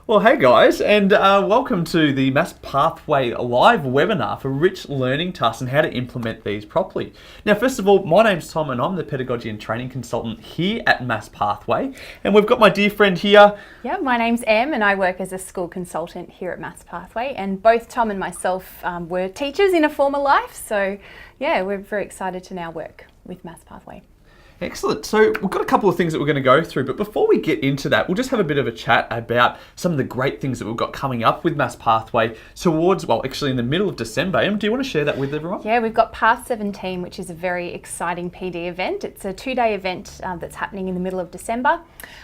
Well, hey guys, and welcome to the Maths Pathway live webinar for rich learning tasks and how to implement these properly. Now, first of all, my name's Tom and I'm the Pedagogy and Training Consultant here at Maths Pathway. And we've got my dear friend here. Yeah, my name's Em and I work as a school consultant here at Maths Pathway. And both Tom and myself were teachers in a former life. So yeah, we're very excited to now work with Maths Pathway. Excellent. So we've got a couple of things that we're going to go through, but before we get into that, we'll just have a bit of a chat about some of the great things that we've got coming up with Maths Pathway towards, well, actually in the middle of December. Em, do you want to share that with everyone? Yeah, we've got Path 17, which is a very exciting PD event. It's a 2-day event that's happening in the middle of December.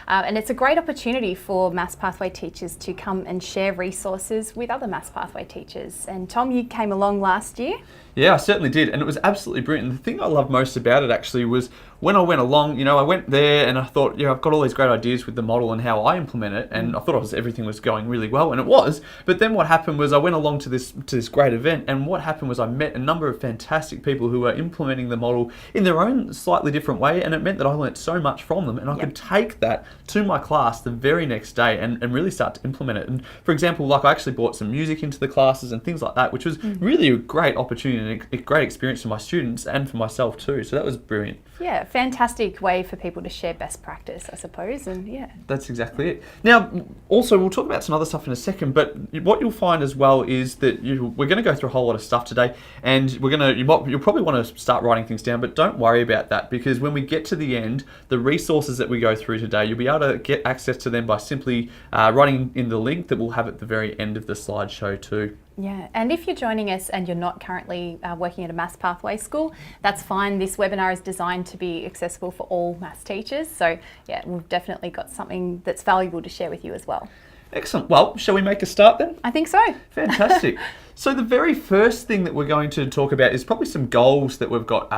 And it's a great opportunity for Maths Pathway teachers to come and share resources with other Maths Pathway teachers. And Tom, you came along last year. Yeah, I certainly did, and it was absolutely brilliant. And the thing I loved most about it actually was when I went along, I went there and I thought, I've got all these great ideas with the model and how I implement it, and I thought everything was going really well, and it was. But then what happened was I went along to this great event, and what happened was I met a number of fantastic people who were implementing the model in their own slightly different way, and it meant that I learnt so much from them, and I could take that to my class the very next day and really start to implement it. And for example, I actually brought some music into the classes and things like that, which was really a great opportunity and a great experience for my students and for myself too. So that was brilliant. Yeah, fantastic way for people to share best practice, I suppose, and yeah. That's exactly it. Now, also, we'll talk about some other stuff in a second, but what you'll find as well is that we're going to go through a whole lot of stuff today, and you'll probably want to start writing things down, but don't worry about that, because when we get to the end, the resources that we go through today, you'll be able to get access to them by simply writing in the link that we'll have at the very end of the slideshow too. Yeah, and if you're joining us and you're not currently working at a Maths Pathway school, that's fine. This webinar is designed to be accessible for all maths teachers. So yeah, we've definitely got something that's valuable to share with you as well. Excellent. Well, shall we make a start then? I think so. Fantastic. So the very first thing that we're going to talk about is probably some goals that we've got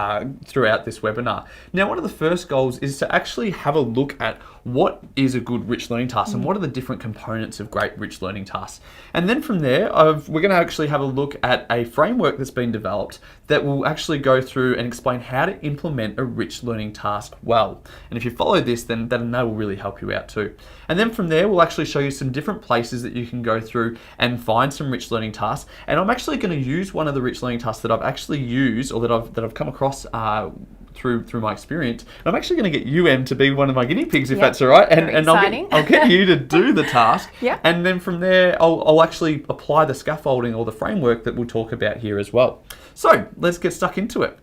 throughout this webinar. Now, one of the first goals is to actually have a look at what is a good rich learning task and what are the different components of great rich learning tasks. And then from there, we're going to actually have a look at a framework that's been developed that will actually go through and explain how to implement a rich learning task well. And if you follow this, then that will really help you out too. And then from there, we'll actually show you some different places that you can go through and find some rich learning tasks. And I'm actually going to use one of the rich learning tasks that I've actually used, or that I've come across through my experience. And I'm actually going to get you, Em, to be one of my guinea pigs, if that's all right. And I'll get you to do the task. And then from there, I'll actually apply the scaffolding or the framework that we'll talk about here as well. So let's get stuck into it.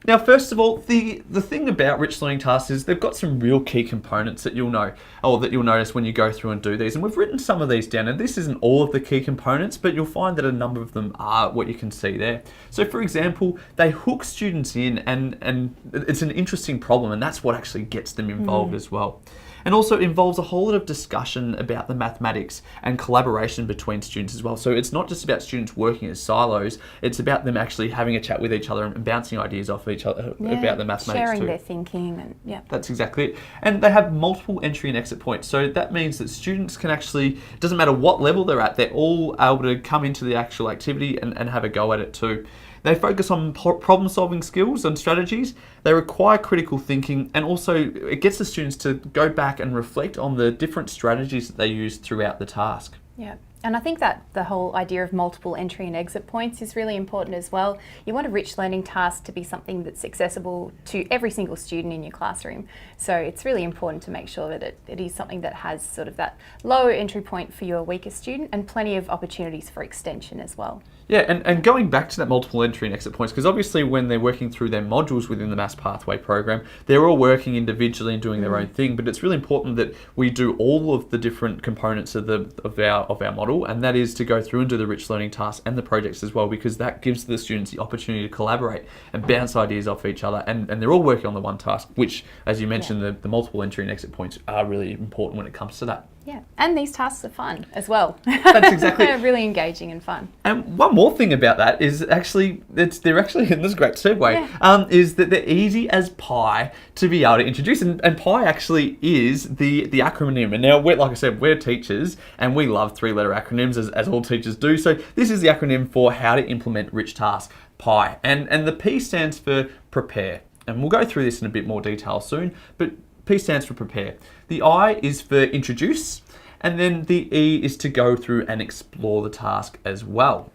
Now, first of all, the thing about rich learning tasks is they've got some real key components that you'll know, or that you'll notice when you go through and do these. And we've written some of these down, and this isn't all of the key components, but you'll find that a number of them are what you can see there. So for example, they hook students in, and it's an interesting problem, and that's what actually gets them involved as well. And also it involves a whole lot of discussion about the mathematics and collaboration between students as well. So it's not just about students working as silos, it's about them actually having a chat with each other and bouncing ideas off each other about the mathematics sharing too. their thinking, and That's exactly it. And they have multiple entry and exit points. So that means that students can actually, it doesn't matter what level they're at, they're all able to come into the actual activity and have a go at it too. They focus on problem-solving skills and strategies. They require critical thinking, and also it gets the students to go back and reflect on the different strategies that they use throughout the task. Yeah. And I think that the whole idea of multiple entry and exit points is really important as well. You want a rich learning task to be something that's accessible to every single student in your classroom. So it's really important to make sure that it is something that has sort of that lower entry point for your weaker student and plenty of opportunities for extension as well. Yeah, and going back to that multiple entry and exit points, because obviously when they're working through their modules within the Maths Pathway program, they're all working individually and doing their own thing, but it's really important that we do all of the different components of our model, and that is to go through and do the rich learning tasks and the projects as well, because that gives the students the opportunity to collaborate and bounce ideas off each other, and they're all working on the one task, which, as you mentioned, the multiple entry and exit points are really important when it comes to that. Yeah, and these tasks are fun as well. That's exactly They're really engaging and fun. And one more thing about that is actually, and this is a great segue, is that they're easy as pie to be able to introduce. And pie actually is the acronym. And now, like I said, we're teachers and we love 3-letter acronyms, as all teachers do. So this is the acronym for how to implement rich tasks, PIE. And the P stands for prepare. And we'll go through this in a bit more detail soon, but P stands for prepare. The I is for introduce, and then the E is to go through and explore the task as well.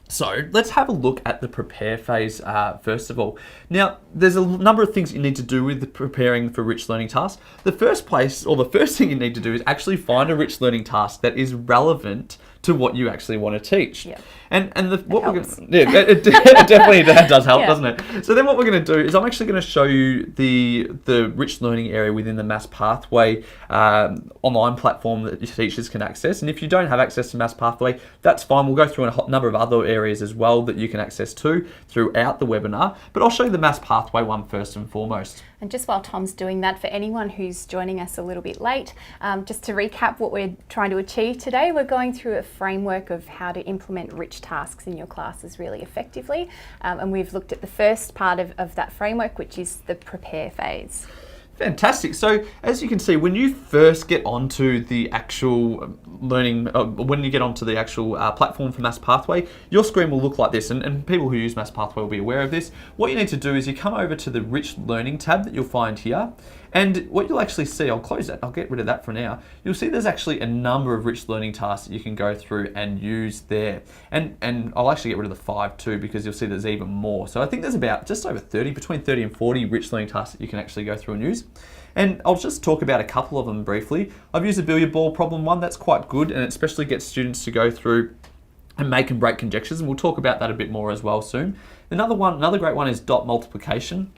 So let's have a look at the prepare phase first of all. Now, there's a number of things you need to do with preparing for rich learning tasks. The first thing you need to do is actually find a rich learning task that is relevant to what you actually want to teach. Yeah. It definitely does help, Yeah. doesn't it? So then what we're going to do is I'm actually going to show you the rich learning area within the Mass Pathway online platform that your teachers can access. And if you don't have access to Mass Pathway, that's fine. We'll go through a number of other areas as well that you can access to throughout the webinar. But I'll show you the Mass Pathway one first and foremost. And just while Tom's doing that, for anyone who's joining us a little bit late, just to recap what we're trying to achieve today, we're going through a framework of how to implement rich tasks in your classes really effectively. And we've looked at the first part of that framework, which is the prepare phase. Fantastic. So as you can see, when you first get onto the actual learning, when you get onto the actual platform for Mass Pathway, your screen will look like this. And people who use Mass Pathway will be aware of this. What you need to do is you come over to the Rich Learning tab that you'll find here. And what you'll actually see, I'll close that, I'll get rid of that for now. You'll see there's actually a number of rich learning tasks that you can go through and use there. And I'll actually get rid of the 5 too, because you'll see there's even more. So I think there's about just over 30, between 30 and 40 rich learning tasks that you can actually go through and use. And I'll just talk about a couple of them briefly. I've used the billiard ball problem one, that's quite good, and it especially gets students to go through and make and break conjectures, and we'll talk about that a bit more as well soon. Another great one is dot multiplication.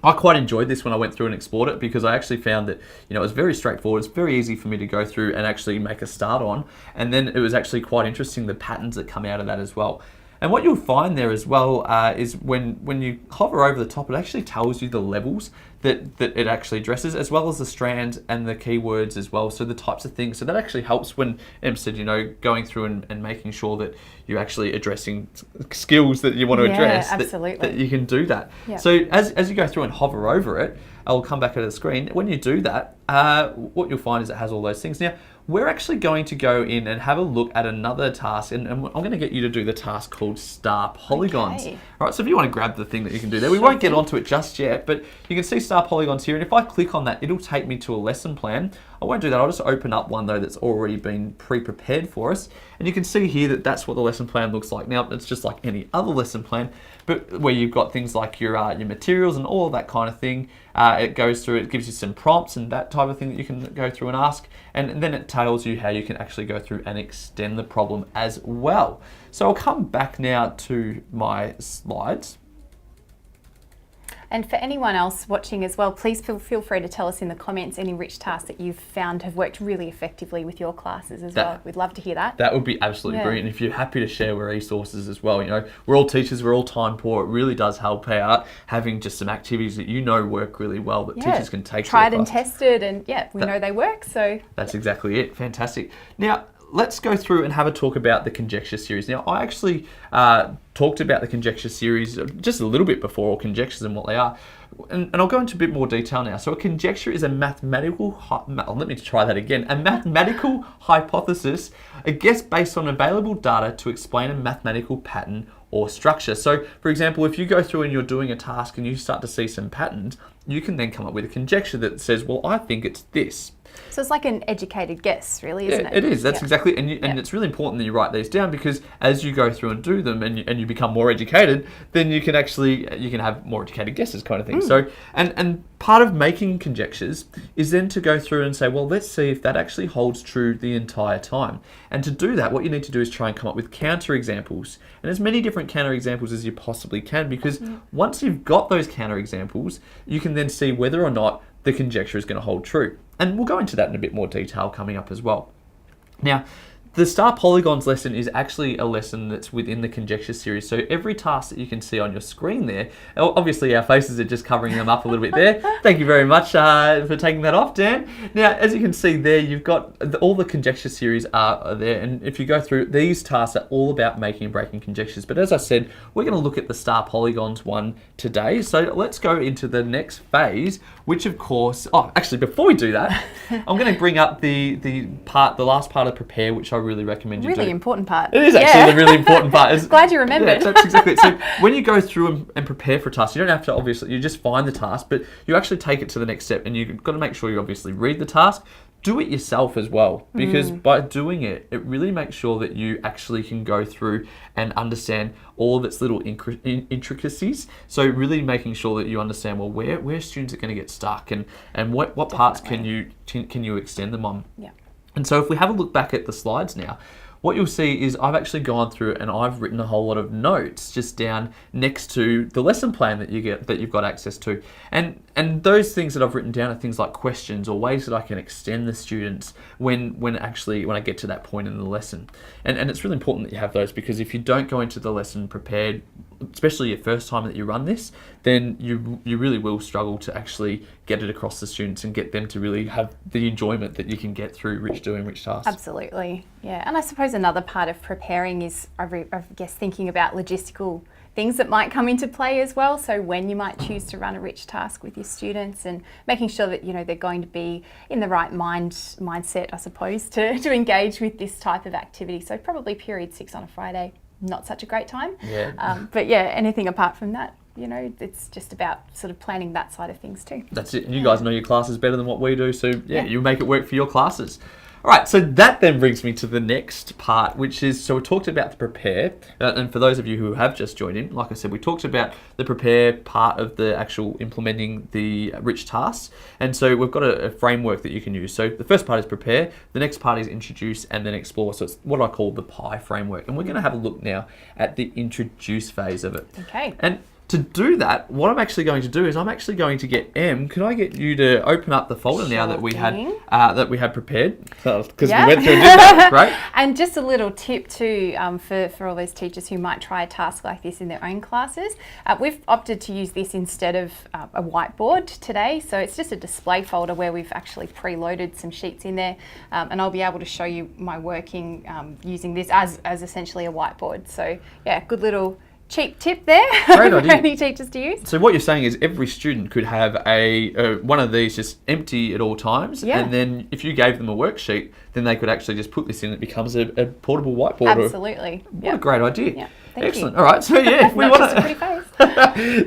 I quite enjoyed this when I went through and explored it, because I actually found that, it was very straightforward. It's very easy for me to go through and actually make a start on. And then it was actually quite interesting, the patterns that come out of that as well. And what you'll find there as well is when you hover over the top, it actually tells you the levels that it actually addresses, as well as the strands and the keywords as well. So the types of things. So that actually helps when Em said, going through and making sure that you're actually addressing skills that you want to address. Absolutely. That you can do that. Yeah. So as you go through and hover over it, I'll come back to the screen. When you do that, what you'll find is it has all those things. Now, we're actually going to go in and have a look at another task, and I'm going to get you to do the task called star polygons. Okay. All right, so if you want to grab the thing that you can do there, we won't get onto it just yet, but you can see star polygons here, and if I click on that, it'll take me to a lesson plan. I won't do that, I'll just open up one though that's already been pre-prepared for us, and you can see here that that's what the lesson plan looks like. Now, it's just like any other lesson plan, but where you've got things like your materials and all of that kind of thing. It goes through, it gives you some prompts and that type of thing that you can go through and ask, and then it tells you how you can actually go through and extend the problem as well. So I'll come back now to my slides. And for anyone else watching as well, please feel free to tell us in the comments any rich tasks that you've found have worked really effectively with your classes as well. We'd love to hear that. That would be absolutely brilliant. If you're happy to share resources as well, we're all teachers, we're all time poor. It really does help out having just some activities that work really well that teachers can take tried to and class. tested, and we know they work. So that's exactly it. Fantastic. Now, let's go through and have a talk about the conjecture series. Now, I actually talked about the conjecture series just a little bit before, or conjectures and what they are. And I'll go into a bit more detail now. So a conjecture is a mathematical, let me try that again. A mathematical hypothesis, a guess based on available data to explain a mathematical pattern or structure. So for example, if you go through and you're doing a task and you start to see some patterns, you can then come up with a conjecture that says, well, I think it's this. So it's like an educated guess, really, isn't it? It is. That's exactly, and it's really important that you write these down, because as you go through and do them and you become more educated, then you can have more educated guesses, kind of thing. So and part of making conjectures is then to go through and say, well, let's see if that actually holds true the entire time. And to do that, what you need to do is try and come up with counter examples, and as many different counter examples as you possibly can, because once you've got those counter examples, you can then see whether or not the conjecture is going to hold true. And we'll go into that in a bit more detail coming up as well. Now, the star polygons lesson is actually a lesson that's within the conjecture series. So every task that you can see on your screen there, obviously our faces are just covering them up a little bit there. Thank you very much for taking that off, Dan. Now, as you can see there, you've got all the conjecture series are there. And if you go through, these tasks are all about making and breaking conjectures. But as I said, we're going to look at the star polygons one today. So let's go into the next phase, which of course, actually before we do that, I'm going to bring up the last part of prepare, which I really recommend you do. Really important part. It is actually the really important part. Glad you remembered. Yeah, that's exactly it. So when you go through and prepare for a task, you don't have to obviously, you just find the task, but you actually take it to the next step, and you've got to make sure you obviously read the task. Do it yourself as well, because by doing it, it really makes sure that you actually can go through and understand all of its little intricacies. So really making sure that you understand, well, where students are going to get stuck, and what parts can you extend them on. Yeah. And so if we have a look back at the slides now, what you'll see is I've actually gone through and I've written a whole lot of notes just down next to the lesson plan that you've got access to. And those things that I've written down are things like questions or ways that I can extend the students when I get to that point in the lesson. And it's really important that you have those, because if you don't go into the lesson prepared, especially your first time that you run this, then you really will struggle to actually get it across to students and get them to really have the enjoyment that you can get through Rich Doing Rich Tasks. Absolutely, yeah. And I suppose another part of preparing is, I guess, thinking about logistical things that might come into play as well. So when you might choose to run a rich task with your students, and making sure that they're going to be in the right mindset, I suppose, to engage with this type of activity. So probably period 6 on a Friday, not such a great time. Yeah. But yeah, anything apart from that, it's just about sort of planning that side of things too. That's it. And you guys know your classes better than what we do. So yeah, you make it work for your classes. All right, so that then brings me to the next part, which is, so we talked about the prepare, and for those of you who have just joined in, like I said, we talked about the prepare part of the actual implementing the rich tasks, and so we've got a framework that you can use. So the first part is prepare, the next part is introduce, and then explore. So it's what I call the PIE framework, and we're going to have a look now at the introduce phase of it. Okay. And to do that, what I'm actually going to do is I'm actually going to get Em. Can I get you to open up the folder now that we had prepared? Because we went through and did that, right? And just a little tip too, for all those teachers who might try a task like this in their own classes. We've opted to use this instead of a whiteboard today. So it's just a display folder where we've actually preloaded some sheets in there, and I'll be able to show you my working using this as essentially a whiteboard. So yeah, good little cheap tip there for any teachers to use. So what you're saying is every student could have one of these just empty at all times, and then if you gave them a worksheet, then they could actually just put this in. It becomes a portable whiteboard. Absolutely. What a great idea. Yeah. Excellent. All right. So yeah, if we want to, a pretty face.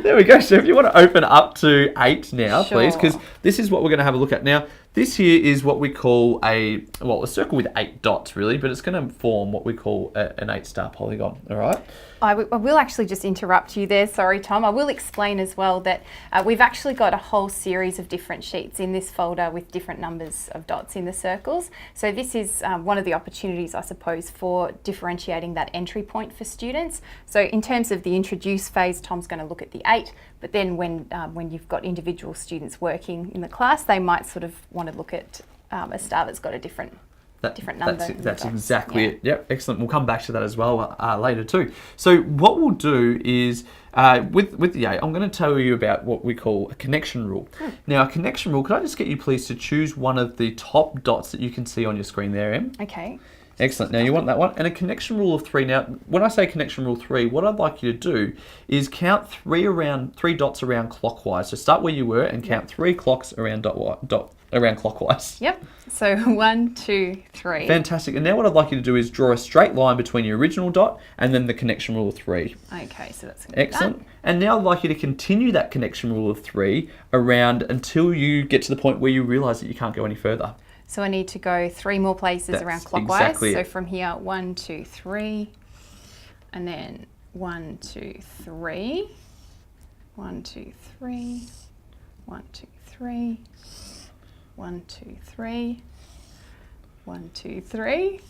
there we go. So if you want to open up to 8 now, Sure. please, because this is what we're going to have a look at now. This here is what we call a circle with 8 dots, really, but it's going to form what we call an 8-star polygon. All right. I will actually just interrupt you there. Sorry, Tom. I will explain as well that we've actually got a whole series of different sheets in this folder with different numbers of dots in the circles. So this is one of the opportunities, I suppose, for differentiating that entry point for students. So in terms of the introduce phase, Tom's going to look at the 8, but then when you've got individual students working in the class, they might sort of want to look at a star that's got a different number. That's exactly it. Yep, excellent. We'll come back to that as well later too. So what we'll do is, with the 8, I'm going to tell you about what we call a connection rule. Now, a connection rule, could I just get you please to choose one of the top dots that you can see on your screen there, Em? Okay. Excellent. Now you want that one. And a connection rule of 3. Now, when I say connection rule 3, what I'd like you to do is count 3 dots around clockwise. So start where you were and count 3 clocks around around clockwise. Yep. So 1, 2, 3. Fantastic. And now what I'd like you to do is draw a straight line between your original dot and then the connection rule of 3. Okay, so that's going to be excellent. That. And now I'd like you to continue that connection rule of 3 around until you get to the point where you realise that you can't go any further. So I need to go 3 more places around clockwise. Exactly so from here, 1, 2, 3, and then 1, 2, 3, 1, 2, 3, 1, 2, 3, 1, 2, 3, 1, 2, 3,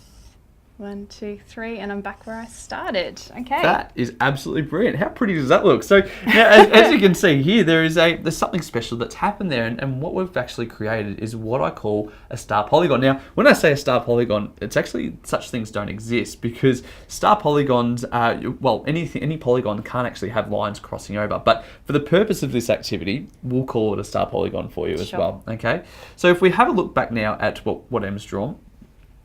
1, 2, 3, and I'm back where I started. Okay. That is absolutely brilliant. How pretty does that look? So now, as you can see here, there's something special that's happened there, and what we've actually created is what I call a star polygon. Now, when I say a star polygon, it's actually such things don't exist, because star polygons are, well, any polygon can't actually have lines crossing over. But for the purpose of this activity, we'll call it a star polygon for you as well. Okay. So if we have a look back now at what Em's drawn,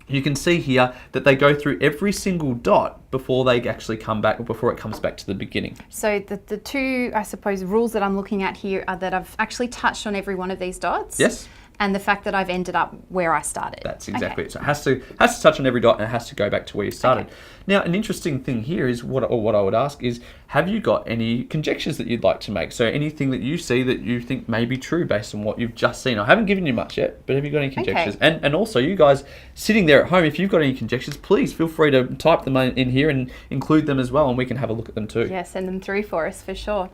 you can see here that they go through every single dot before they actually come back, or before it comes back to the beginning. So the 2, I suppose, rules that I'm looking at here are that I've actually touched on every one of these dots. Yes. And the fact that I've ended up where I started. That's exactly it. So it has to touch on every dot, and it has to go back to where you started. Okay. Now, an interesting thing here is what I would ask is, have you got any conjectures that you'd like to make? So anything that you see that you think may be true based on what you've just seen. I haven't given you much yet, but have you got any conjectures? Okay. And also, you guys sitting there at home, if you've got any conjectures, please feel free to type them in here and include them as well, and we can have a look at them too. Yeah, send them through for us for sure.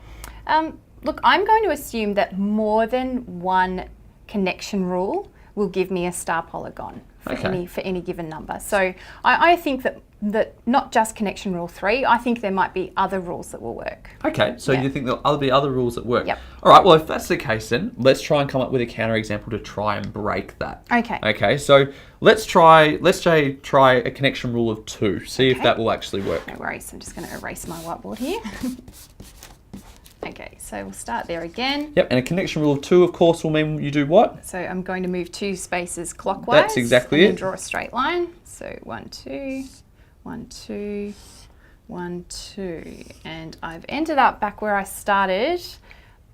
Look, I'm going to assume that more than one connection rule will give me a star polygon for any given number. So I think that not just connection rule 3, I think there might be other rules that will work. Okay, so you think there'll be other rules that work? Yep. All right, well, if that's the case then, let's try and come up with a counterexample to try and break that. Okay. Okay, so let's try a connection rule of 2, see if that will actually work. No worries, I'm just going to erase my whiteboard here. Okay, so we'll start there again. Yep, and a connection rule of 2, of course, will mean you do what? So I'm going to move 2 spaces clockwise. That's exactly and it. then draw a straight line. So 1, 2, 1, 2, 1, 2. And I've ended up back where I started,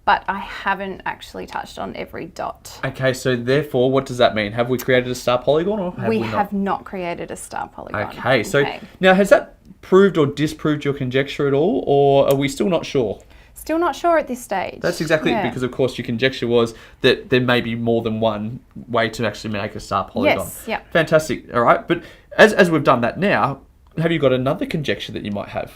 but I haven't actually touched on every dot. Okay, so therefore, what does that mean? Have we created a star polygon, or have we not? have not created a star polygon. Okay, so now has that proved or disproved your conjecture at all, or are we still not sure? Still not sure at this stage. That's exactly it, because of course your conjecture was that there may be more than one way to actually make a star polygon. Yes, yep. Fantastic. All right, but as we've done that now, have you got another conjecture that you might have?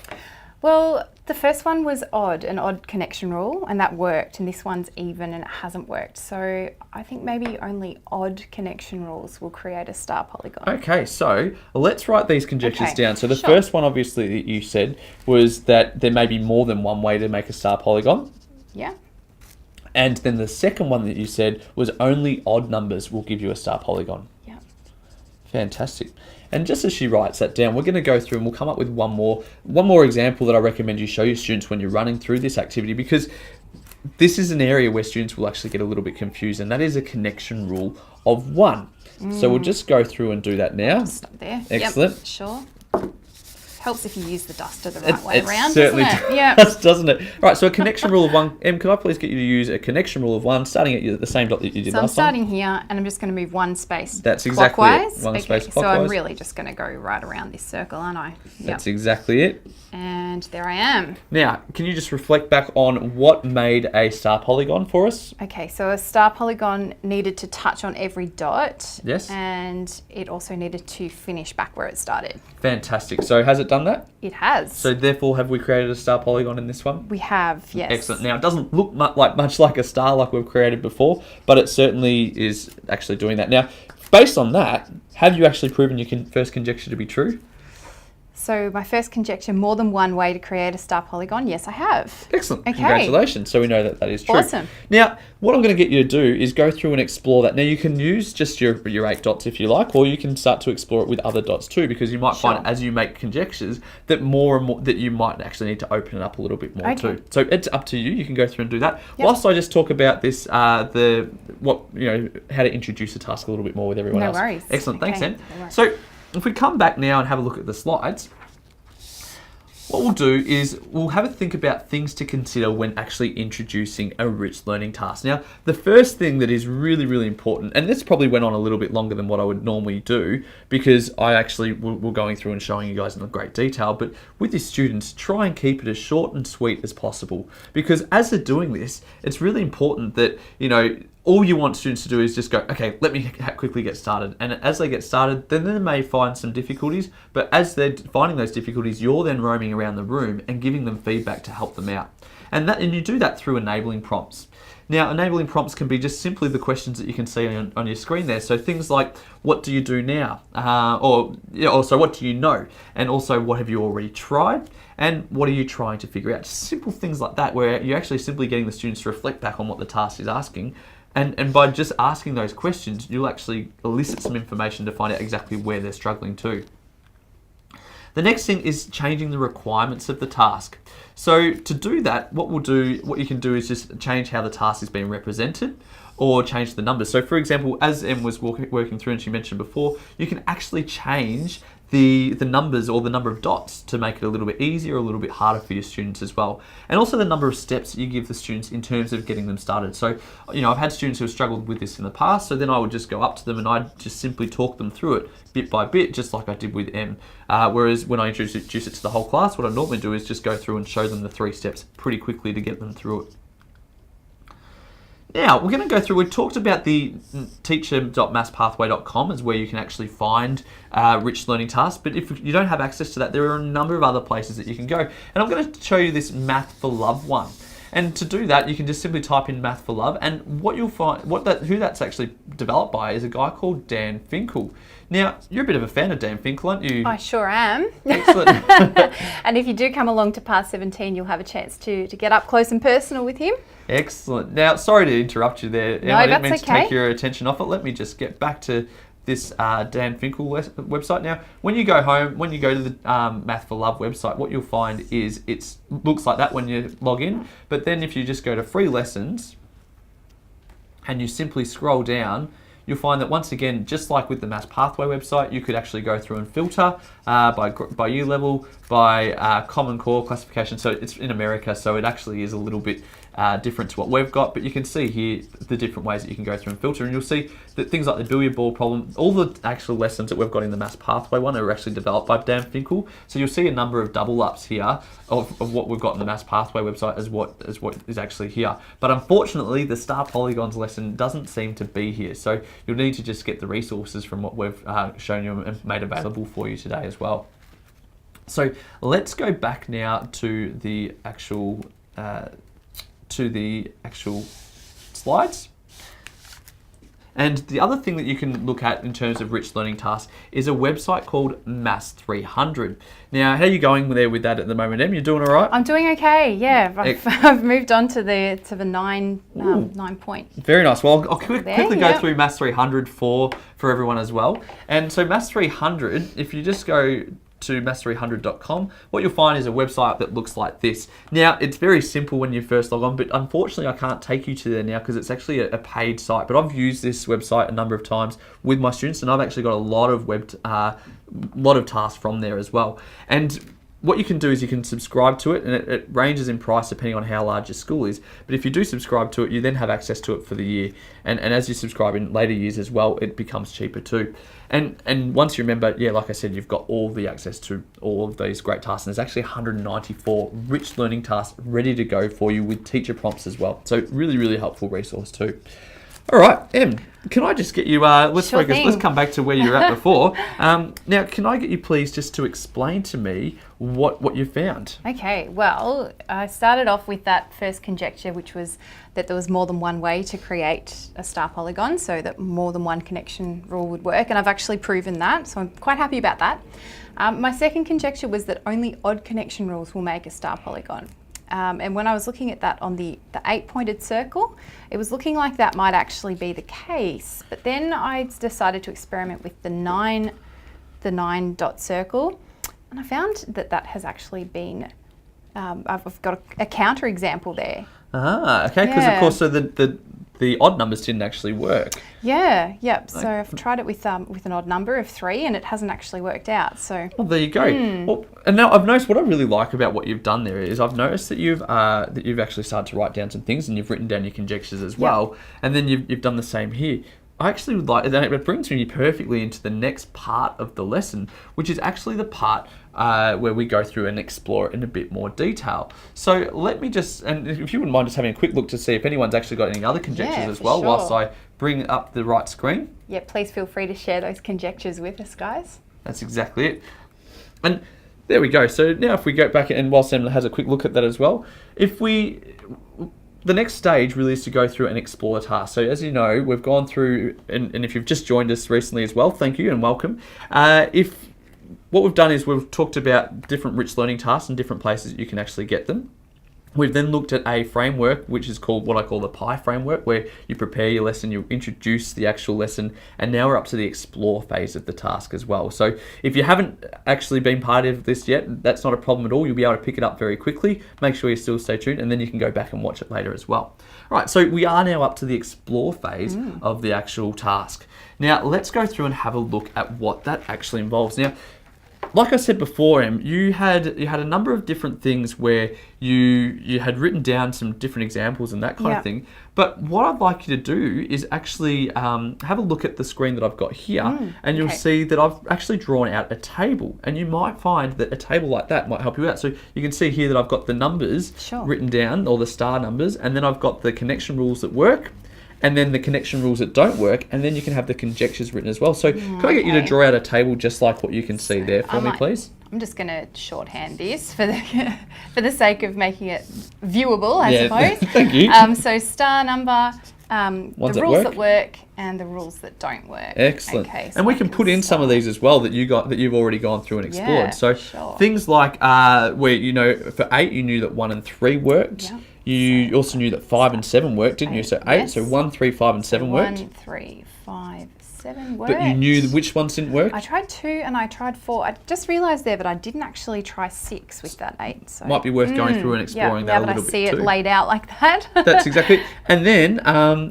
Well, the first one was an odd connection rule, and that worked, and this one's even and it hasn't worked. So I think maybe only odd connection rules will create a star polygon. Okay, so let's write these conjectures down. So the sure. first one, obviously, that you said was that there may be more than one way to make a star polygon. Yeah. And then the second one that you said was only odd numbers will give you a star polygon. Yeah. Fantastic. And just as she writes that down, we're going to go through and we'll come up with one more example that I recommend you show your students when you're running through this activity, because this is an area where students will actually get a little bit confused, and that is a connection rule of 1. So we'll just go through and do that now. Stop there. Excellent. Yep, sure. Helps if you use the duster the right way around, certainly doesn't it? Yeah. does, doesn't it? Right, so a connection rule of 1. Em, could I please get you to use a connection rule of 1, starting at the same dot that you did So I'm last time? starting here, and I'm just going to move 1 space That's exactly it. clockwise. One space So clockwise. I'm really just going to go right around this circle, aren't I? Yep. That's exactly it. And there I am. Now, can you just reflect back on what made a star polygon for us? Okay, so a star polygon needed to touch on every dot. Yes. And it also needed to finish back where it started. Fantastic. So has it done that? It has. So therefore, have we created a star polygon in this one? We have, yes. Excellent. Now, it doesn't look much like a star like we've created before, but it certainly is actually doing that. Now, based on that, have you actually proven your first conjecture to be true? So my first conjecture, more than one way to create a star polygon. Yes, I have. Excellent. Okay. Congratulations. So we know that is true. Awesome. Now, what I'm going to get you to do is go through and explore that. Now, you can use just your 8 dots if you like, or you can start to explore it with other dots too, because you might find as you make conjectures that more and more that you might actually need to open it up a little bit more too. So it's up to you. You can go through and do that. Yep. Whilst I just talk about this, how to introduce the task a little bit more with everyone else. No worries. Excellent. Thanks, Okay. Em. No worries. So if we come back now and have a look at the slides, what we'll do is we'll have a think about things to consider when actually introducing a rich learning task. Now, the first thing that is really, really important, and this probably went on a little bit longer than what I would normally do, because I actually we're going through and showing you guys in great detail, but with your students, try and keep it as short and sweet as possible, because as they're doing this, it's really important that, all you want students to do is just go, okay, let me quickly get started. And as they get started, then they may find some difficulties, but as they're finding those difficulties, you're then roaming around the room and giving them feedback to help them out. And you do that through enabling prompts. Now, enabling prompts can be just simply the questions that you can see on your screen there. So things like, what do you do now? Also, what do you know? And also, what have you already tried? And what are you trying to figure out? Just simple things like that, where you're actually simply getting the students to reflect back on what the task is asking. And by just asking those questions, you'll actually elicit some information to find out exactly where they're struggling too. The next thing is changing the requirements of the task. So to do that, what you can do is just change how the task is being represented, or change the numbers. So for example, as Em was working through and she mentioned before, you can actually change the numbers or the number of dots to make it a little bit easier, a little bit harder for your students as well. And also the number of steps that you give the students in terms of getting them started. So, I've had students who have struggled with this in the past, so then I would just go up to them and I'd just simply talk them through it bit by bit, just like I did with M. Whereas when I introduce it to the whole class, what I normally do is just go through and show them the 3 steps pretty quickly to get them through it. Now, we're going to go through, we talked about the teacher.mathspathway.com is where you can actually find rich learning tasks, but if you don't have access to that, there are a number of other places that you can go. And I'm going to show you this Math for Love one. And to do that, you can just simply type in Math for Love, and what you'll find, who that's actually developed by is a guy called Dan Finkel. Now, you're a bit of a fan of Dan Finkel, aren't you? I sure am. Excellent. And if you do come along to Path 17, you'll have a chance to get up close and personal with him. Excellent. Now, sorry to interrupt you there. No, I didn't that's mean to okay. take your attention off it. Let me just get back to this Dan Finkel website. Now, when you go home, when you go to the Math for Love website, what you'll find is it looks like that when you log in. But then if you just go to free lessons and you simply scroll down, you'll find that once again, just like with the Maths Pathway website, you could actually go through and filter by year level, by Common Core classification. So it's in America, so it actually is a little bit different to what we've got, but you can see here the different ways that you can go through and filter, and you'll see that things like the billiard ball problem, all the actual lessons that we've got in the Maths Pathway one are actually developed by Dan Finkel. So you'll see a number of double ups here of what we've got in the Maths Pathway website as what is actually here. But unfortunately, the star polygons lesson doesn't seem to be here. So you'll need to just get the resources from what we've shown you and made available for you today as well. So let's go back now to the actual slides. And the other thing that you can look at in terms of rich learning tasks is a website called Maths 300. Now, how are you going there with that at the moment, Em? You doing all right? I'm doing okay. Yeah, I've moved on to the 9 point. Very nice. Well, I'll quickly go Yep. through Maths 300 for everyone as well. And so Maths 300, if you just go to maths300.com, what you'll find is a website that looks like this. Now, it's very simple when you first log on, but unfortunately I can't take you to there now because it's actually a paid site. But I've used this website a number of times with my students, and I've actually got a lot of tasks from there as well. And what you can do is you can subscribe to it, and it ranges in price depending on how large your school is. But if you do subscribe to it, you then have access to it for the year. And as you subscribe in later years as well, it becomes cheaper too. And once you remember, yeah, like I said, you've got all the access to all of these great tasks. And there's actually 194 rich learning tasks ready to go for you with teacher prompts as well. So really, really helpful resource too. All right, Em, can I just get you, let's Sure focus, thing. let's come back to where you were at before. Now, can I get you please just to explain to me what you found? Okay, well, I started off with that first conjecture, which was that there was more than one way to create a star polygon, so that more than one connection rule would work, and I've actually proven that, so I'm quite happy about that. My second conjecture was that only odd connection rules will make a star polygon. And when I was looking at that on the 8-pointed circle, it was looking like that might actually be the case. But then I decided to experiment with the 9-dot circle, and I found that has actually been, I've got a counter example there. Ah, okay, because of course, so the odd numbers didn't actually work. Yeah, yep. So I've tried it with an odd number of 3, and it hasn't actually worked out. So Well, there you go. Well, and now I've noticed what I really like about what you've done there is I've noticed that you've actually started to write down some things, and you've written down your conjectures as well, and then you've done the same here. I actually would like, and it brings me perfectly into the next part of the lesson, which is actually the part where we go through and explore it in a bit more detail. So let me just, and if you wouldn't mind just having a quick look to see if anyone's actually got any other conjectures Yeah, as for well, sure. whilst I bring up the right screen. yeah, please feel free to share those conjectures with us, guys. That's exactly it. And there we go. So now if we go back, and while Sam has a quick look at that as well, the next stage really is to go through and explore the task. So as you know, we've gone through, and if you've just joined us recently as well, thank you and welcome. What we've done is we've talked about different rich learning tasks and different places that you can actually get them. We've then looked at a framework, which is called what I call the PI framework, where you prepare your lesson, you introduce the actual lesson, and now we're up to the explore phase of the task as well. So if you haven't actually been part of this yet, that's not a problem at all. You'll be able to pick it up very quickly. Make sure you still stay tuned, and then you can go back and watch it later as well. All right, so we are now up to the explore phase of the actual task. Now, let's go through and have a look at what that actually involves. Now, like I said before, Em, you had a number of different things where you had written down some different examples and that kind of thing. But what I'd like you to do is actually have a look at the screen that I've got here, and you'll see that I've actually drawn out a table. And you might find that a table like that might help you out. So you can see here that I've got the numbers written down, or the star numbers, and then I've got the connection rules that work, and then the connection rules that don't work, and then you can have the conjectures written as well. So can I get you to draw out a table just like what you can see there for me, please? I'm just going to shorthand this for the sake of making it viewable, I suppose. Thank you. So star number, the rules that work and the rules that don't work. Excellent. Okay, so and we can put in some of these as well that you've already gone through and explored. So things like where for 8 you knew that 1 and 3 worked. Yeah. You also knew that 5 and 7 worked, didn't you? So 8, so 1, 3, 5 and 7 worked. 1, 3, 5, 7 worked. But you knew which ones didn't work? I tried 2 and I tried 4. I just realised there, but I didn't actually try 6 with that 8. So might be worth going through and exploring that a little bit too. Yeah, but I see it laid out like that. That's exactly it. And then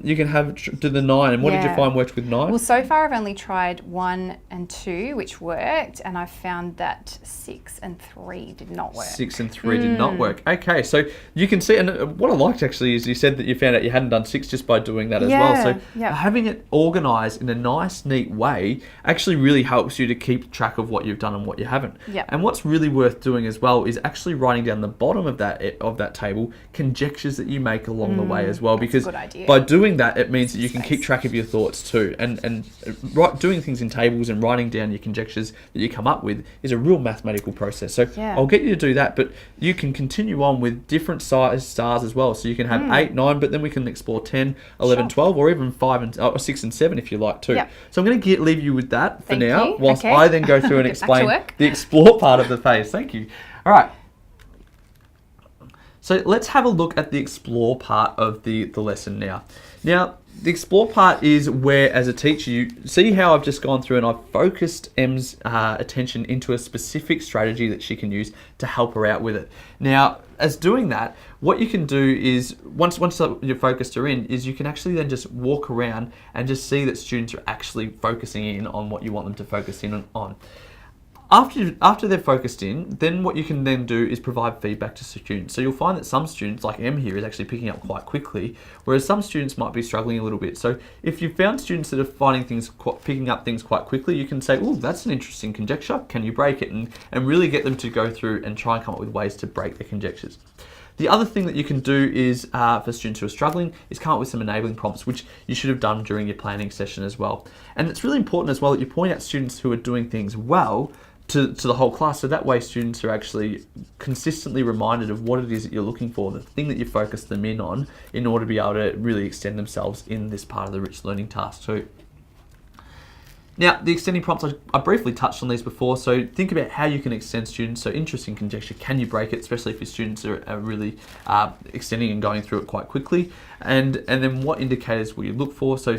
you can do the 9. And what did you find worked with 9? Well, so far I've only tried 1 and 2, which worked, and I found that 6 and 3 did not work. 6 and 3 did not work. Okay, so you can see, and what I liked actually is you said that you found out you hadn't done 6 just by doing that as well. So having it organised in a nice, neat way actually really helps you to keep track of what you've done and what you haven't. Yep. And what's really worth doing as well is actually writing down the bottom of that table conjectures that you make along the way as well, because by doing that it means that you can keep track of your thoughts too, and doing things in tables and writing down your conjectures that you come up with is a real mathematical process. So I'll get you to do that, but you can continue on with different size stars as well. So you can have 8, 9, but then we can explore 10, 11, 12, or even 6 and 7 if you like too. So I'm going to leave you with that for now, whilst I then go through and explain the explore part of the phase. Thank you. All right. So let's have a look at the explore part of the lesson now. Now, the explore part is where, as a teacher, you see how I've just gone through and I've focused Em's attention into a specific strategy that she can use to help her out with it. Now, as doing that, what you can do is, once you're focused her in, is you can actually then just walk around and just see that students are actually focusing in on what you want them to focus in on. After they're focused in, then what you can then do is provide feedback to students. So you'll find that some students, like Em here, is actually picking up quite quickly, whereas some students might be struggling a little bit. So if you've found students that are picking up things quite quickly, you can say, oh, that's an interesting conjecture. Can you break it? And really get them to go through and try and come up with ways to break their conjectures. The other thing that you can do is, for students who are struggling, is come up with some enabling prompts, which you should have done during your planning session as well. And it's really important as well that you point out students who are doing things well to the whole class, so that way students are actually consistently reminded of what it is that you're looking for, the thing that you focus them in order to be able to really extend themselves in this part of the rich learning task too. Now, the extending prompts, I briefly touched on these before, so think about how you can extend students. So interesting conjecture, can you break it, especially if your students are really extending and going through it quite quickly. And then what indicators will you look for? So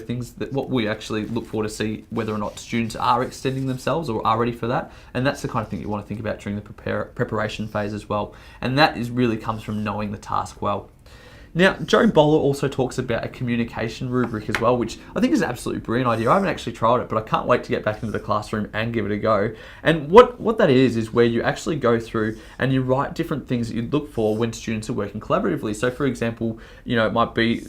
what we actually look for to see whether or not students are extending themselves or are ready for that. And that's the kind of thing you want to think about during the preparation phase as well. And that really comes from knowing the task well. Now, Joe Bowler also talks about a communication rubric as well, which I think is an absolutely brilliant idea. I haven't actually tried it, but I can't wait to get back into the classroom and give it a go. And what that is where you actually go through and you write different things that you look for when students are working collaboratively. So for example, it might be,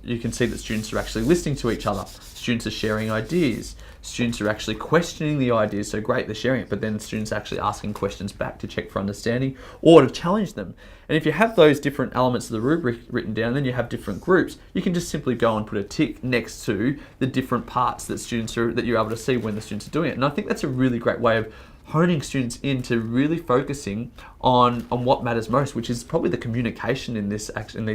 you can see that students are actually listening to each other. Students are sharing ideas. Students are actually questioning the ideas, so great, they're sharing it, but then students are actually asking questions back to check for understanding or to challenge them. And if you have those different elements of the rubric written down, then you have different groups, you can just simply go and put a tick next to the different parts that you're able to see when the students are doing it. And I think that's a really great way of honing students into really focusing on what matters most, which is probably the communication in these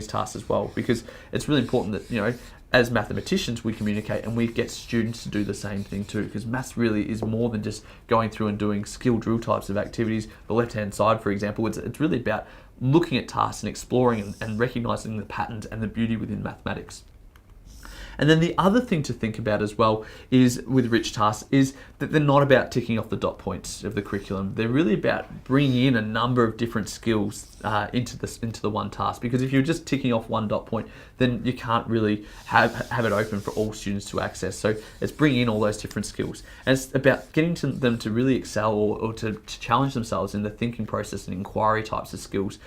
tasks as well, because it's really important that, as mathematicians, we communicate and we get students to do the same thing too, because maths really is more than just going through and doing skill drill types of activities. The left-hand side, for example, it's really about looking at tasks and exploring and recognizing the patterns and the beauty within mathematics. And then the other thing to think about as well is with rich tasks is that they're not about ticking off the dot points of the curriculum. They're really about bringing in a number of different skills into the one task. Because if you're just ticking off one dot point, then you can't really have it open for all students to access. So it's bringing in all those different skills. And it's about getting them to really excel or to challenge themselves in the thinking process and inquiry types of skills,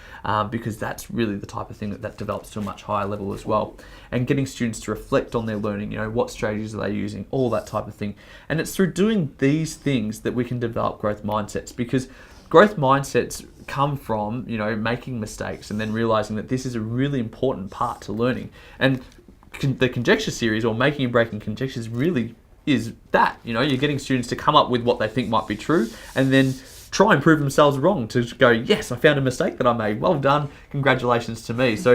because that's really the type of thing that develops to a much higher level as well. And getting students to reflect on their learning, what strategies are they using, all that type of thing. And it's through doing these things that we can develop growth mindsets, because growth mindsets come from, making mistakes and then realizing that this is a really important part to learning. And the conjecture series, or making and breaking conjectures, really is that. You're getting students to come up with what they think might be true and then try and prove themselves wrong, to go, yes, I found a mistake that I made. Well done. Congratulations to me. So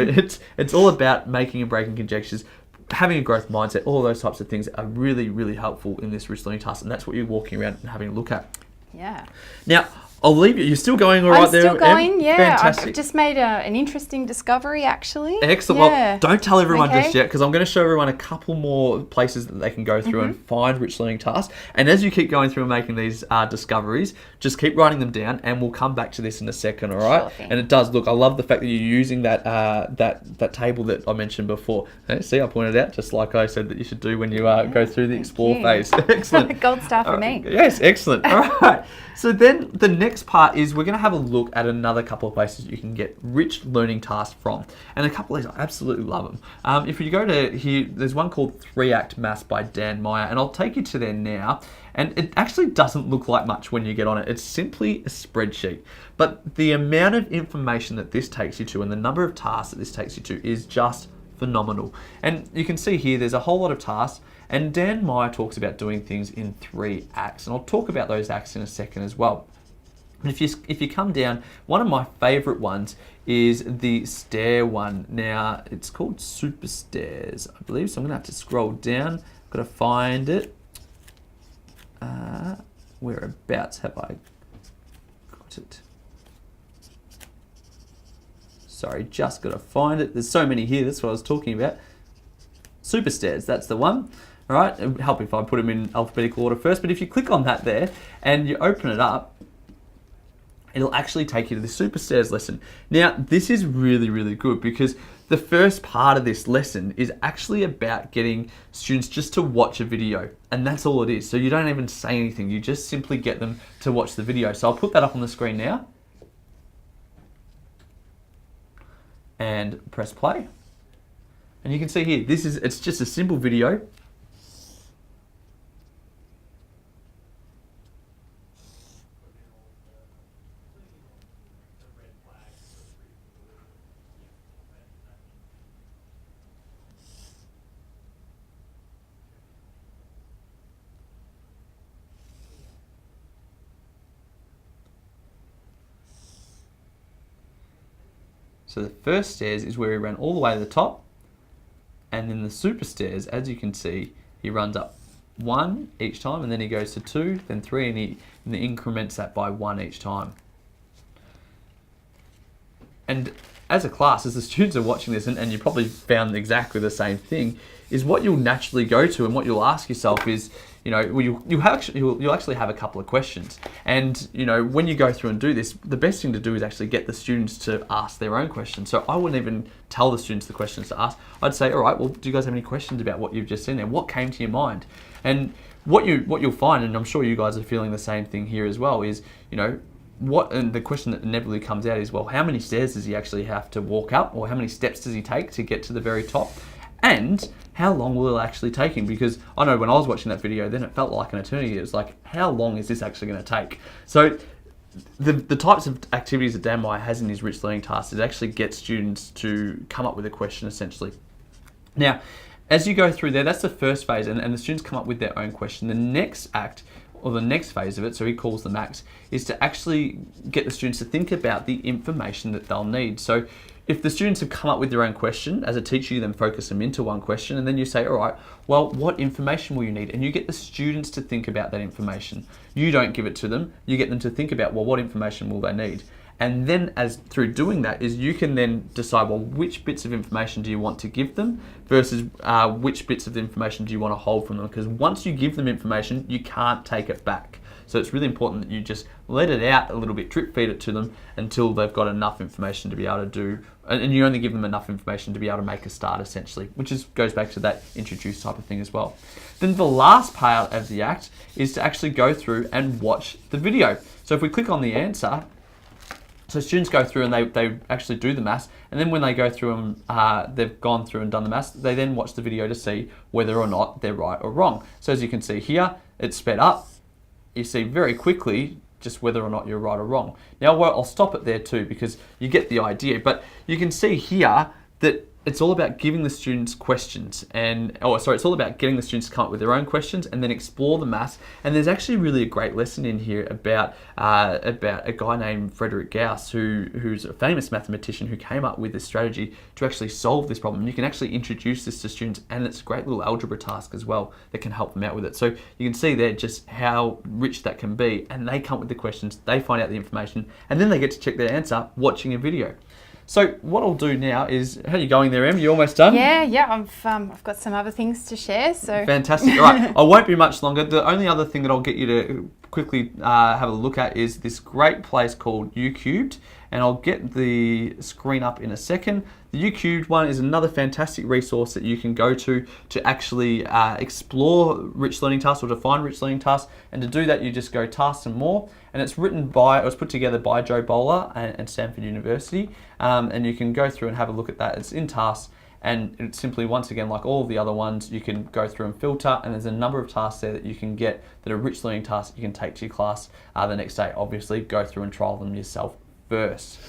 it's all about making and breaking conjectures. Having a growth mindset, all those types of things are really, really helpful in this rich learning task, and that's what you're walking around and having a look at. Yeah. Now, I'll leave you. You're still going all right there? I'm still going, yeah. Fantastic. I've just made an interesting discovery, actually. Excellent. Yeah. Well, don't tell everyone Okay. just yet, because I'm going to show everyone a couple more places that they can go through and find rich learning tasks. And as you keep going through and making these discoveries, just keep writing them down, and we'll come back to this in a second, all right? Sure thing. And it does look, I love the fact that you're using that that table that I mentioned before. See, I pointed out, just like I said that you should do when you go through the explore you. phase. Excellent. Gold star for me. Yes, excellent. All right. So then the next part is we're going to have a look at another couple of places you can get rich learning tasks from. And a couple of these, I absolutely love them. If you go to here, there's one called 3-Act Maths by Dan Meyer, and I'll take you to there now. And it actually doesn't look like much when you get on it. It's simply a spreadsheet. But the amount of information that this takes you to and the number of tasks that this takes you to is just phenomenal. And you can see here there's a whole lot of tasks, and Dan Meyer talks about doing things in 3 acts, and I'll talk about those acts in a second as well. But if you come down, one of my favorite ones is the stair one. Now, it's called Super Stairs, I believe, so I'm gonna have to scroll down. I've got to find it. Whereabouts have I got it? Sorry, just got to find it. There's so many here, that's what I was talking about. Super Stairs, that's the one. All right, it would help if I put them in alphabetical order first, but if you click on that there and you open it up, it'll actually take you to the Super Stairs lesson. Now, this is really, really good, because the first part of this lesson is actually about getting students just to watch a video, and that's all it is. So you don't even say anything, you just simply get them to watch the video. So I'll put that up on the screen now and press play. And you can see here, it's just a simple video. So the first stairs is where he ran all the way to the top, and then the super stairs, as you can see, he runs up 1 each time, and then he goes to 2, then 3, and he increments that by 1 each time. And as a class, as the students are watching this, and you probably found exactly the same thing, is what you'll naturally go to and what you'll ask yourself is, you'll actually have a couple of questions. And, when you go through and do this, the best thing to do is actually get the students to ask their own questions. So I wouldn't even tell the students the questions to ask. I'd say, all right, well, do you guys have any questions about what you've just seen there? What came to your mind? And what you'll find, and I'm sure you guys are feeling the same thing here as well, is, and the question that inevitably comes out is, well, how many stairs does he actually have to walk up, or how many steps does he take to get to the very top? And how long will it actually take him? Because I know when I was watching that video, then it felt like an eternity. It was like, how long is this actually going to take? So the types of activities that Dan Meyer has in his rich learning tasks is actually get students to come up with a question, essentially. Now, as you go through there, that's the first phase, and the students come up with their own question. The next act, or the next phase of it, so he calls them acts, is to actually get the students to think about the information that they'll need. So if the students have come up with their own question, as a teacher, you then focus them into one question, and then you say, all right, well, what information will you need? And you get the students to think about that information. You don't give it to them. You get them to think about, well, what information will they need? And then as through doing that is you can then decide, well, which bits of information do you want to give them versus which bits of information do you want to hold from them? Because once you give them information, you can't take it back. So it's really important that you just let it out a little bit, drip feed it to them until they've got enough information to be able to do, and you only give them enough information to be able to make a start essentially, which goes back to that introduce type of thing as well. Then the last part of the act is to actually go through and watch the video. So if we click on the answer, so students go through and they actually do the maths, and then when they go through and they've gone through and done the maths, they then watch the video to see whether or not they're right or wrong. So as you can see here, it's sped up. You see very quickly just whether or not you're right or wrong. Now I'll stop it there too because you get the idea, but you can see here that it's all about giving the students questions it's all about getting the students to come up with their own questions and then explore the maths. And there's actually really a great lesson in here about a guy named Frederick Gauss who's a famous mathematician who came up with this strategy to actually solve this problem. You can actually introduce this to students, and it's a great little algebra task as well that can help them out with it. So you can see there just how rich that can be, and they come up with the questions, they find out the information, and then they get to check their answer watching a video. So what I'll do now is, how are you going there, Em? You almost done? Yeah, I've got some other things to share. So fantastic. All right, I won't be much longer. The only other thing that I'll get you to quickly have a look at is this great place called U-Cubed, and I'll get the screen up in a second. The U-Cubed one is another fantastic resource that you can go to actually explore rich learning tasks or define rich learning tasks. And to do that, you just go tasks and more. And it was put together by Joe Bowler and Stanford University. And you can go through and have a look at that. It's in tasks. And it's simply, once again, like all of the other ones, you can go through and filter, and there's a number of tasks there that you can get that are rich learning tasks you can take to your class the next day. Obviously, go through and trial them yourself first.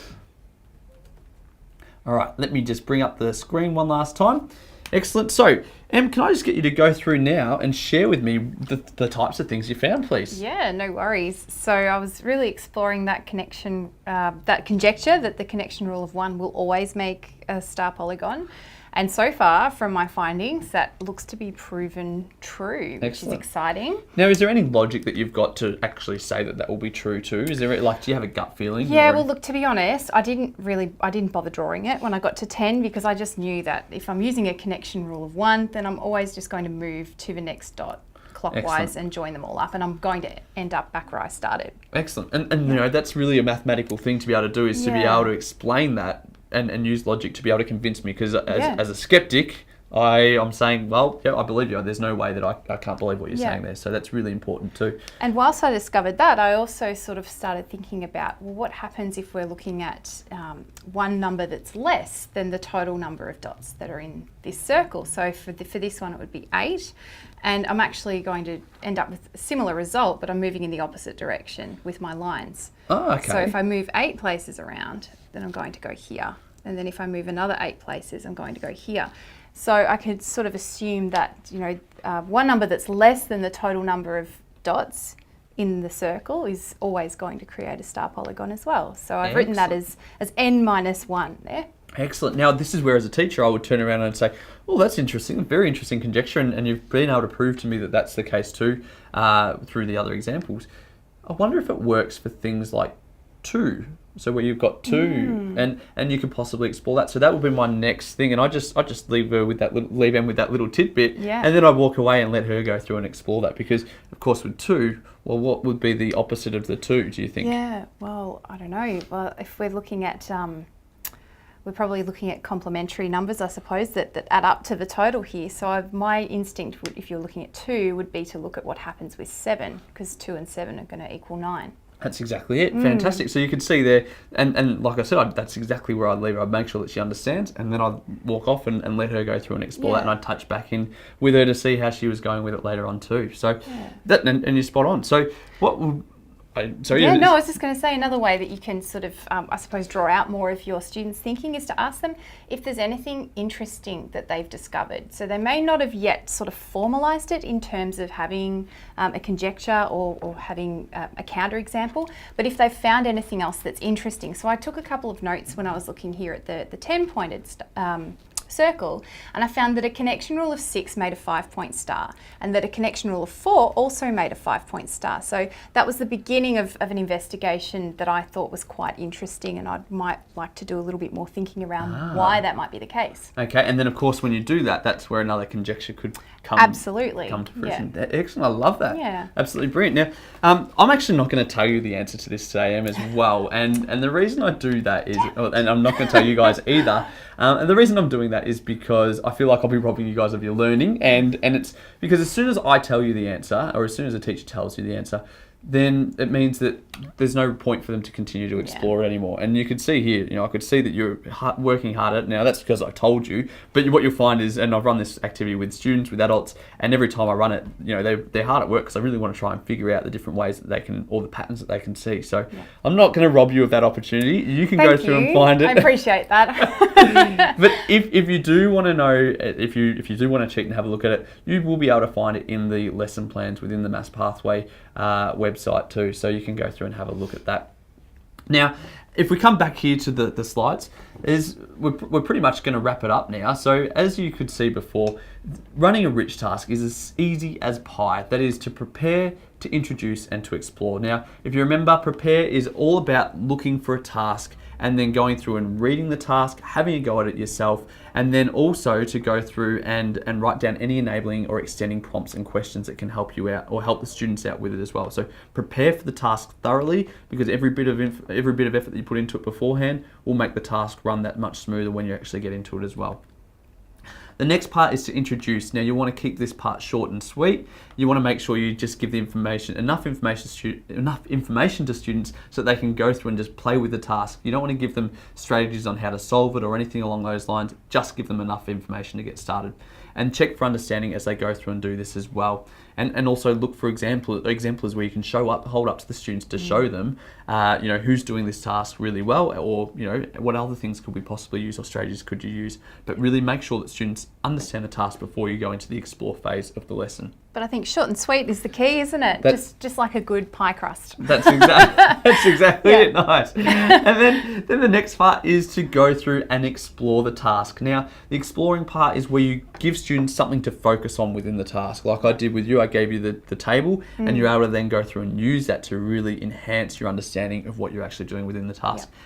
All right, let me just bring up the screen one last time. Excellent. So, Em, can I just get you to go through now and share with me the types of things you found, please? Yeah, no worries. So I was really exploring that connection, that conjecture that the connection rule of 1 will always make a star polygon. And so far, from my findings, that looks to be proven true, which Excellent. is exciting. Now, is there any logic that you've got to actually say that will be true too? Is there, like, do you have a gut feeling? Yeah, well, look, to be honest, I didn't bother drawing it when I got to 10 because I just knew that if I'm using a connection rule of 1, then I'm always just going to move to the next dot clockwise Excellent. and join them all up, and I'm going to end up back where I started. Excellent. And you know, that's really a mathematical thing to be able to do, is to be able to explain that and use logic to be able to convince me, because as a skeptic, I'm saying, well, yeah, I believe you. There's no way that I can't believe what you're saying there. So that's really important too. And whilst I discovered that, I also sort of started thinking about, well, what happens if we're looking at one number that's less than the total number of dots that are in this circle? So for this one, it would be 8. And I'm actually going to end up with a similar result, but I'm moving in the opposite direction with my lines. Oh, okay. So if I move 8 places around, then I'm going to go here. And then if I move another 8 places, I'm going to go here. So I could sort of assume that, you know, one number that's less than the total number of dots in the circle is always going to create a star polygon as well. So I've written that as n minus 1 there. Excellent. Now, this is where, as a teacher, I would turn around and say, oh, that's interesting, very interesting conjecture, and you've been able to prove to me that that's the case too through the other examples. I wonder if it works for things like 2. So where you've got 2, and you could possibly explore that. So that would be my next thing, and I just leave Em with that little tidbit, and then I walk away and let her go through and explore that, because of course with 2, well, what would be the opposite of the 2? Do you think? Yeah. Well, I don't know. Well, if we're looking at we're probably looking at complementary numbers, I suppose, that add up to the total here. So my instinct would, if you're looking at 2, would be to look at what happens with 7, because 2 and 7 are going to equal 9. That's exactly it. Fantastic. So you can see there, and like I said, that's exactly where I'd leave her. I'd make sure that she understands, and then I'd walk off and let her go through and explore that, and I'd touch back in with her to see how she was going with it later on too. So that, and you're spot on. So what would... I was just going to say, another way that you can sort of, I suppose, draw out more of your students' thinking is to ask them if there's anything interesting that they've discovered. So they may not have yet sort of formalised it in terms of having a conjecture or having a counterexample, but if they've found anything else that's interesting. So I took a couple of notes when I was looking here at the 10-pointed circle, and I found that a connection rule of 6 made a 5-point star, and that a connection rule of 4 also made a 5-point star. So that was the beginning of an investigation that I thought was quite interesting, and I might like to do a little bit more thinking around why that might be the case. Okay, and then of course when you do that, that's where another conjecture could come to fruition. Yeah. Excellent, I love that. Yeah. Absolutely brilliant. Now, I'm actually not going to tell you the answer to this today, Em, as well, and the reason I do that is, and I'm not going to tell you guys either, and the reason I'm doing that is because I feel like I'll be robbing you guys of your learning, and it's because as soon as I tell you the answer, or as soon as a teacher tells you the answer, then it means that there's no point for them to continue to explore it anymore. And you could see here, I could see that you're working hard at it. Now, that's because I told you, but what you'll find is, and I've run this activity with students, with adults, and every time I run it, they're hard at work because I really want to try and figure out the different ways that they can, or the patterns that they can see. So I'm not going to rob you of that opportunity. You can go through and find it. I appreciate that. But if you do want to know, if you do want to cheat and have a look at it, you will be able to find it in the lesson plans within the Mass Pathway website too, so you can go through and have a look at that. Now, if we come back here to the slides, we're pretty much going to wrap it up now. So as you could see before, running a rich task is as easy as pie. That is to prepare, to introduce, and to explore. Now, if you remember, prepare is all about looking for a task and then going through and reading the task, having a go at it yourself, and then also to go through and write down any enabling or extending prompts and questions that can help you out or help the students out with it as well. So prepare for the task thoroughly, because every bit of effort that you put into it beforehand will make the task run that much smoother when you actually get into it as well. The next part is to introduce. Now, you want to keep this part short and sweet. You want to make sure you just give the enough information to students so that they can go through and just play with the task. You don't want to give them strategies on how to solve it or anything along those lines. Just give them enough information to get started. And check for understanding as they go through and do this as well. And also look for examples where you can hold up to the students to show them, who's doing this task really well, or, what other things could we possibly use or strategies could you use. But really make sure that students understand the task before you go into the explore phase of the lesson. But I think short and sweet is the key, isn't it? Just like a good pie crust. That's exactly it. Nice. And then the next part is to go through and explore the task. Now, the exploring part is where you give students something to focus on within the task. Like I did with you, I gave you the table, and you're able to then go through and use that to really enhance your understanding of what you're actually doing within the task. Yeah.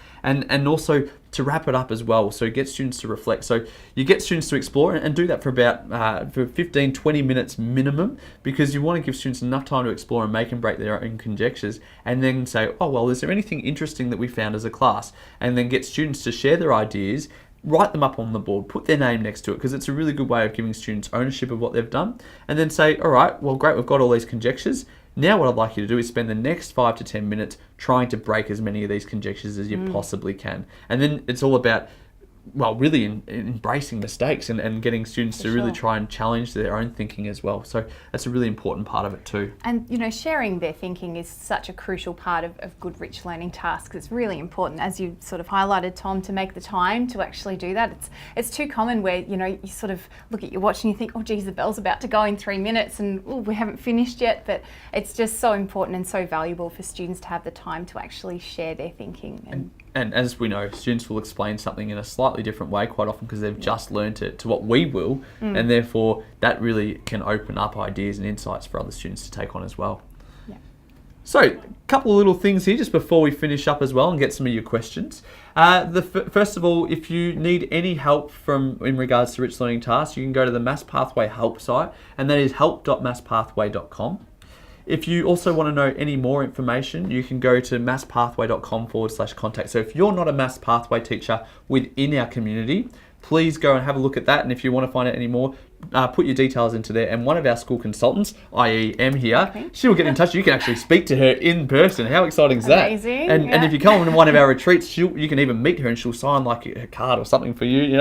And also to wrap it up as well, so get students to reflect. So you get students to explore and do that for about for 15, 20 minutes minimum, because you want to give students enough time to explore and make and break their own conjectures, and then say, oh, well, is there anything interesting that we found as a class? And then get students to share their ideas, write them up on the board, put their name next to it, because it's a really good way of giving students ownership of what they've done, and then say, all right, well, great, we've got all these conjectures. Now what I'd like you to do is spend the next 5 to 10 minutes trying to break as many of these conjectures as you possibly can. And then it's all about, really embracing mistakes and getting students to really try and challenge their own thinking as well. So that's a really important part of it too. And, sharing their thinking is such a crucial part of good, rich learning tasks. It's really important, as you sort of highlighted, Tom, to make the time to actually do that. It's too common where, you sort of look at your watch and you think, oh, geez, the bell's about to go in 3 minutes and we haven't finished yet. But it's just so important and so valuable for students to have the time to actually share their thinking. And as we know, students will explain something in a slightly different way quite often because they've just learned it to what we will, and therefore that really can open up ideas and insights for other students to take on as well. Yeah. So, a couple of little things here just before we finish up as well and get some of your questions. First of all, if you need any help in regards to rich learning tasks, you can go to the Mass Pathway help site, and that is help.masspathway.com. If you also want to know any more information, you can go to masspathway.com/contact. So if you're not a Mass Pathway teacher within our community, please go and have a look at that. And if you want to find out any more, put your details into there. And one of our school consultants, i.e. Em here, she will get in touch. You can actually speak to her in person. How exciting is that? Amazing. And if you come on one of our retreats, you can even meet her and she'll sign like a card or something for you.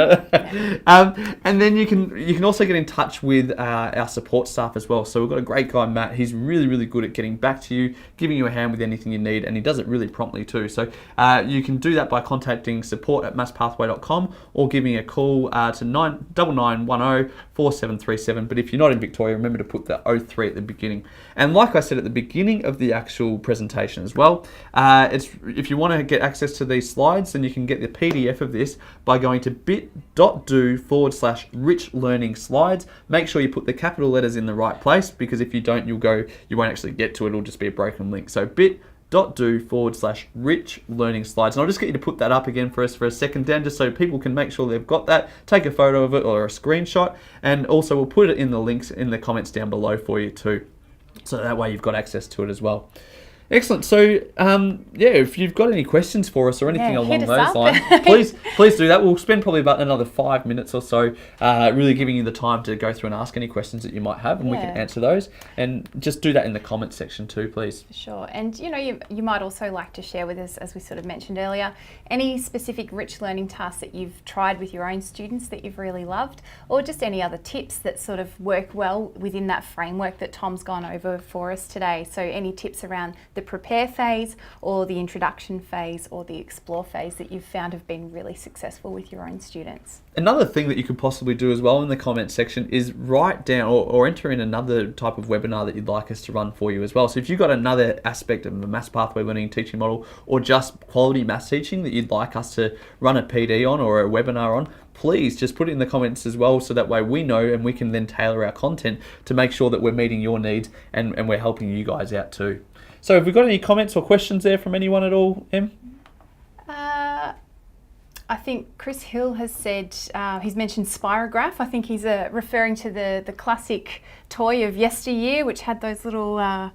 And then you can also get in touch with our support staff as well. So we've got a great guy, Matt. He's really, really good at getting back to you, giving you a hand with anything you need, and he does it really promptly too. So you can do that by contacting support@masspathway.com or giving a call to 99910 4737. But if you're not in Victoria, remember to put the 03 at the beginning. And like I said at the beginning of the actual presentation as well, if you want to get access to these slides, then you can get the PDF of this by going to bit.do/rich learning slides. Make sure you put the capital letters in the right place, because if you don't, you won't actually get to it. It'll just be a broken link. So bit.do/rich learning slides. And I'll just get you to put that up again for us for a second, Dan, just so people can make sure they've got that. Take a photo of it or a screenshot. And also we'll put it in the links in the comments down below for you too. So that way you've got access to it as well. Excellent. So, if you've got any questions for us or anything along those lines, please do that. We'll spend probably about another 5 minutes or so really giving you the time to go through and ask any questions that you might have, and we can answer those. And just do that in the comments section too, please. Sure. And, you might also like to share with us, as we sort of mentioned earlier, any specific rich learning tasks that you've tried with your own students that you've really loved, or just any other tips that sort of work well within that framework that Tom's gone over for us today. So any tips around the prepare phase or the introduction phase or the explore phase that you've found have been really successful with your own students. Another thing that you could possibly do as well in the comments section is write down or enter in another type of webinar that you'd like us to run for you as well. So if you've got another aspect of the maths pathway learning teaching model, or just quality maths teaching that you'd like us to run a PD on or a webinar on, please just put it in the comments as well, so that way we know and we can then tailor our content to make sure that we're meeting your needs and we're helping you guys out too. So have we got any comments or questions there from anyone at all, Em? I think Chris Hill has said, he's mentioned Spirograph. I think he's referring to the classic toy of yesteryear, which had those little, the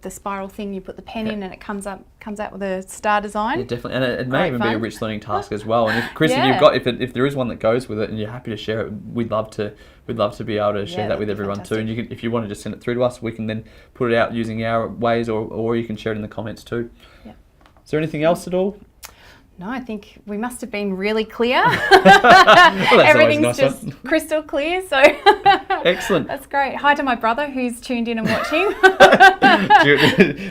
spiral thing you put the pen in and it comes out with a star design. Yeah, definitely. And it may even be a rich learning task as well. And if Chris, if there is one that goes with it and you're happy to share it, we'd love to be able to share that with everyone fantastic. too. And if you want to just send it through to us, we can then put it out using our ways, or you can share it in the comments too. Yeah. Is there anything else at all? No, I think we must have been really clear. Well, Everything's just crystal clear, so excellent. That's great. Hi to my brother who's tuned in and watching.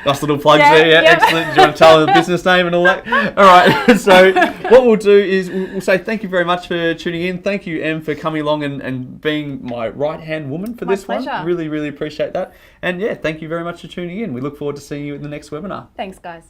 Nice little plugs there. Yeah, excellent. Do you want to tell the business name and all that? All right. So what we'll do is we'll say thank you very much for tuning in. Thank you, Em, for coming along and being my right-hand woman for this pleasure. one. Really, really appreciate that. And yeah, thank you very much for tuning in. We look forward to seeing you in the next webinar. Thanks, guys.